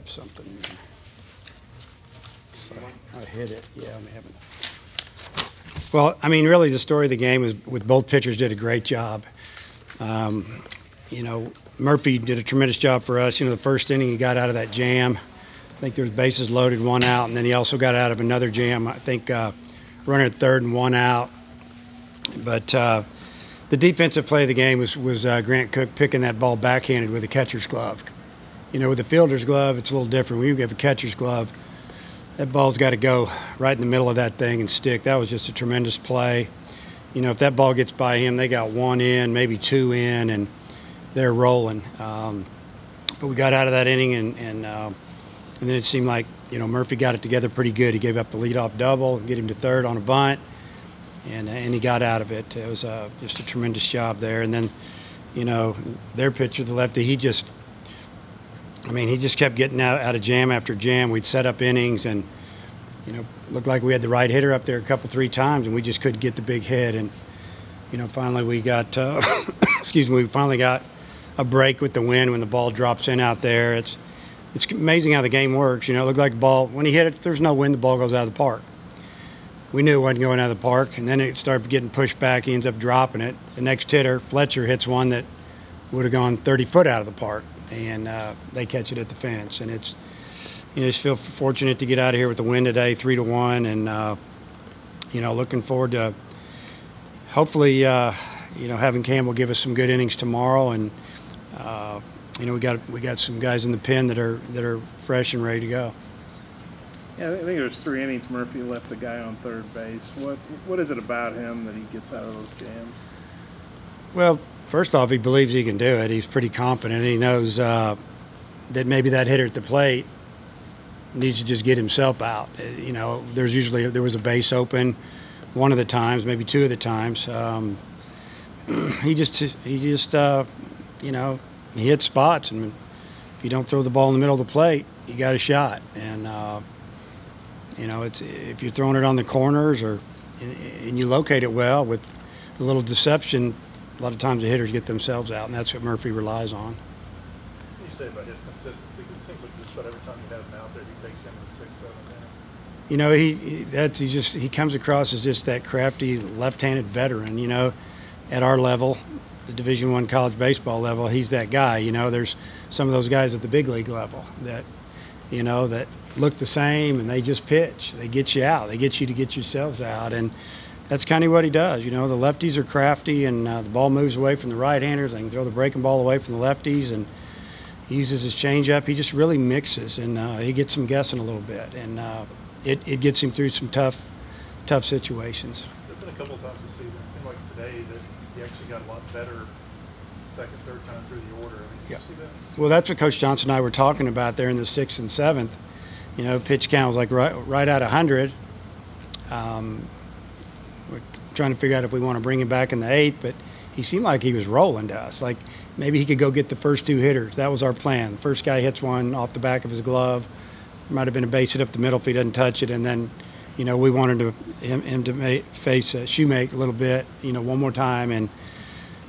grab something. So I hit it. Yeah, I'm having. Well, I mean, really, the story of the game was with both pitchers did a great job. You know, Murphy did a tremendous job for us. You know, the first inning he got out of that jam. I think there was bases loaded, 1 out, and then he also got out of another jam. I think runner at third and 1 out. But the defensive play of the game was Grant Cook picking that ball backhanded with a catcher's glove. You know, with a fielder's glove, it's a little different. When you have a catcher's glove, that ball's got to go right in the middle of that thing and stick. That was just a tremendous play. You know, if that ball gets by him, they got 1 in, maybe 2 in, and they're rolling. But we got out of that inning, and then it seemed like, you know, Murphy got it together pretty good. He gave up the leadoff double, get him to third on a bunt, and he got out of it. It was just a tremendous job there. And then, you know, their pitcher, the lefty, he just kept getting out of jam after jam. We'd set up innings, and, you know, looked like we had the right hitter up there a couple, 3 times, and we just couldn't get the big hit. And, you know, finally we got, we finally got a break with the wind when the ball drops in out there. It's amazing how the game works. You know, it looked like the ball, when he hit it, if there's no wind, the ball goes out of the park. We knew it wasn't going out of the park, and then it started getting pushed back. He ends up dropping it. The next hitter, Fletcher, hits one that would have gone 30 foot out of the park, and they catch it at the fence. And it's, you know, just feel fortunate to get out of here with the win today, 3-1, and you know, looking forward to hopefully, you know, having Campbell give us some good innings tomorrow, and you know, we got some guys in the pen that are fresh and ready to go. Yeah, I think it was 3 innings. Murphy left the guy on third base. What is it about him that he gets out of those jams? Well, first off, he believes he can do it. He's pretty confident. He knows that maybe that hitter at the plate needs to just get himself out. You know, there was a base open one of the times, maybe 2 of the times. He just you know, he hits spots, and if you don't throw the ball in the middle of the plate, you got a shot. And you know, if you're throwing it on the corners and you locate it well with a little deception, a lot of times the hitters get themselves out, and that's what Murphy relies on. What do you say about his consistency? Because it seems like just about every time you have him out there, he takes you into the 6th, 7th inning. You know, he comes across as just that crafty left-handed veteran. You know, at our level, the Division I college baseball level, he's that guy. You know, there's some of those guys at the big league level that, you know, that look the same, and they just pitch. They get you out. They get you to get yourselves out, and that's kind of what he does. You know, the lefties are crafty, and the ball moves away from the right-handers. They can throw the breaking ball away from the lefties, and he uses his changeup. He just really mixes, and he gets them guessing a little bit, and it gets him through some tough situations. There's been a couple of times this season, it seemed like today, that he actually got a lot better the 2nd, 3rd time through the order. I mean, did you see that? Well, that's what Coach Johnson and I were talking about there in the 6th and 7th. You know, pitch count was like right at 100. We're trying to figure out if we want to bring him back in the 8th, but he seemed like he was rolling to us. Like maybe he could go get the first 2 hitters. That was our plan. The first guy hits one off the back of his glove. Might have been a base hit up the middle if he doesn't touch it, and then, you know, we wanted him to face Shoemake a little bit, you know, one more time, and,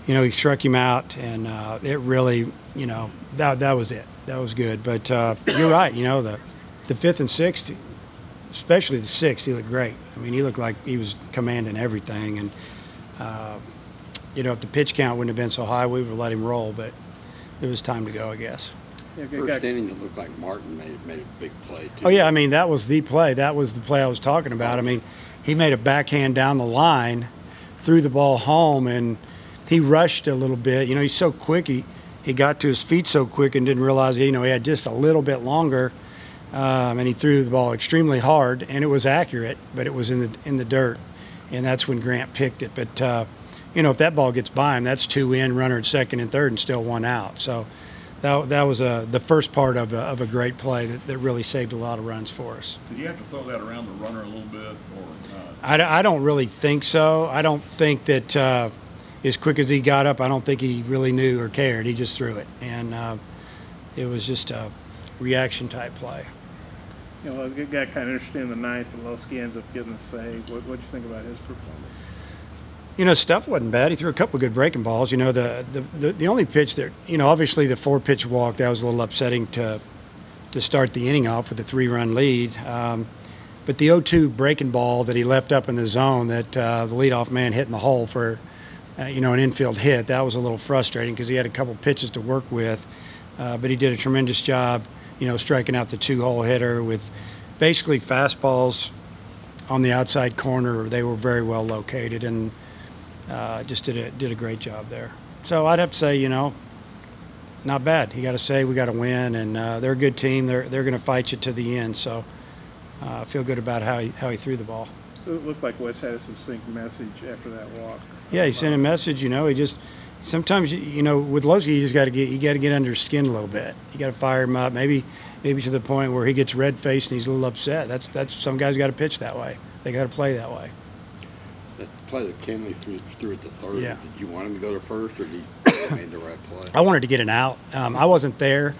you know, he struck him out, and it really, you know, that was it. That was good. But you're right, you know, the 5th and 6th, especially the 6th, he looked great. I mean, he looked like he was commanding everything, and you know, if the pitch count wouldn't have been so high, we would have let him roll, but it was time to go, I guess. Yeah, first inning, it looked like Martin made a big play, too. Oh, yeah, I mean, that was the play. That was the play I was talking about. I mean, he made a backhand down the line, threw the ball home, and he rushed a little bit. You know, he's so quick. He got to his feet so quick and didn't realize, you know, he had just a little bit longer, and he threw the ball extremely hard, and it was accurate, but it was in the dirt, and that's when Grant picked it. But, you know, if that ball gets by him, that's 2 in, runner at 2nd and 3rd, and still 1 out. So that was the first part of a great play that really saved a lot of runs for us. Did you have to throw that around the runner a little bit, or I don't really think so. I don't think that as quick as he got up, I don't think he really knew or cared. He just threw it, and it was just a reaction-type play. You know, it got kind of interesting in the 9th, and Lowski ends up getting the save. What did you think about his performance? You know, stuff wasn't bad. He threw a couple of good breaking balls. You know, the only pitch that, you know, obviously the 4-pitch walk, that was a little upsetting to to start the inning off with a 3-run lead. But the 0-2 breaking ball that he left up in the zone that the leadoff man hit in the hole for, an infield hit, that was a little frustrating because he had a couple pitches to work with. But he did a tremendous job, striking out the 2-hole hitter with basically fastballs on the outside corner. They were very well located and just did a great job there. So I'd have to say, not bad. You got to say we got to win, and they're a good team. They're going to fight you to the end. So I feel good about how he threw the ball. It looked like Wes had a succinct message after that walk. Yeah, he sent a message. He just sometimes with Losky, you got to get under his skin a little bit. You got to fire him up, maybe to the point where he gets red faced and he's a little upset. That's some guys got to pitch that way. They got to play that way. That play that Kenley threw at the third. Yeah. Did you want him to go to first, or did he made the right play? I wanted to get an out. I wasn't there.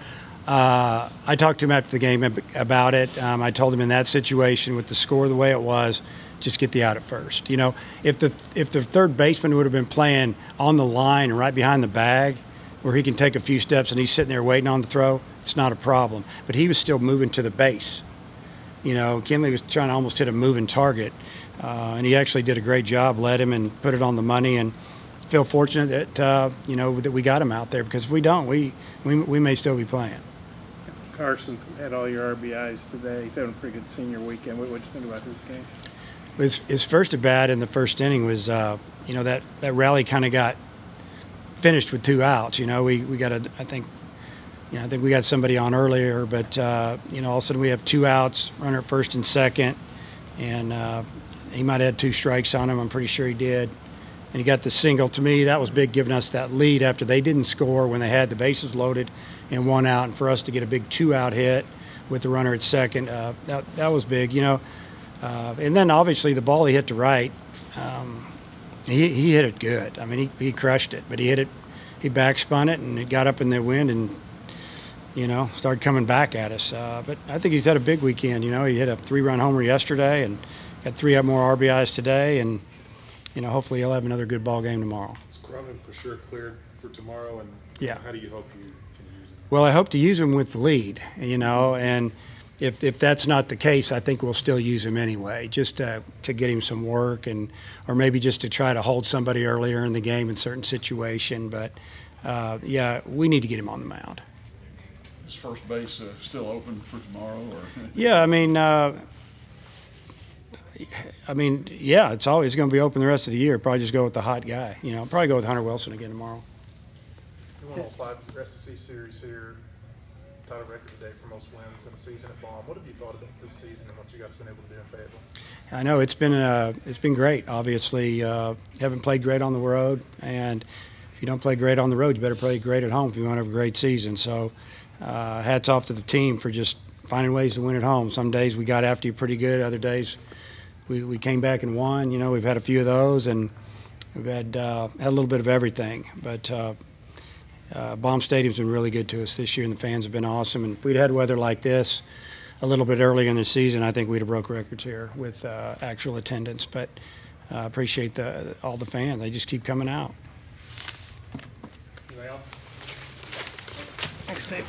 I talked to him after the game about it. I told him in that situation with the score the way it was, just get the out at first. If the third baseman would have been playing on the line and right behind the bag where he can take a few steps and he's sitting there waiting on the throw, it's not a problem. But he was still moving to the base. Kenley was trying to almost hit a moving target, and he actually did a great job, led him and put it on the money, and feel fortunate that, that we got him out there, because if we don't, we may still be playing. Carson had all your RBIs today. He's having a pretty good senior weekend. What did you think about his game? His first at bat in the first inning was, that rally kind of got finished with 2 outs. We got I think we got somebody on earlier, but all of a sudden we have 2 outs, runner at first and second, and he might have had 2 strikes on him. I'm pretty sure he did, and he got the single. To me, that was big, giving us that lead after they didn't score when they had the bases loaded and 1 out, and for us to get a big 2-out hit with the runner at second, that was big. And then obviously the ball he hit to right, he hit it good. I mean, he crushed it, but he hit it, he backspun it, and it got up in the wind and, started coming back at us. But I think he's had a big weekend. He hit a 3-run homer yesterday and got 3 more RBIs today, and, hopefully he'll have another good ball game tomorrow. Is Cronin for sure cleared for tomorrow, and yeah. How do you hope you can use him? Well, I hope to use him with the lead, and if that's not the case, I think we'll still use him anyway, just to get him some work, or maybe just to try to hold somebody earlier in the game in certain situation. But yeah, we need to get him on the mound. Is first base still open for tomorrow? Or? Yeah, yeah, it's always going to be open the rest of the year. Probably just go with the hot guy. Probably go with Hunter Wilson again tomorrow. You want to apply for the rest of the series here? Title record today for most wins in a season at Baum. What have you thought about this season and what you guys have been able to do in Fayetteville? I know it's been great. Obviously, you haven't played great on the road, and if you don't play great on the road, you better play great at home if you want to have a great season. So, hats off to the team for just finding ways to win at home. Some days we got after you pretty good. Other days we came back and won. We've had a few of those, and we've had a little bit of everything. But Baum Stadium's been really good to us this year, and the fans have been awesome. And if we'd had weather like this a little bit earlier in the season, I think we'd have broke records here with actual attendance. But appreciate all the fans. They just keep coming out. Anybody else? Thanks, Dave.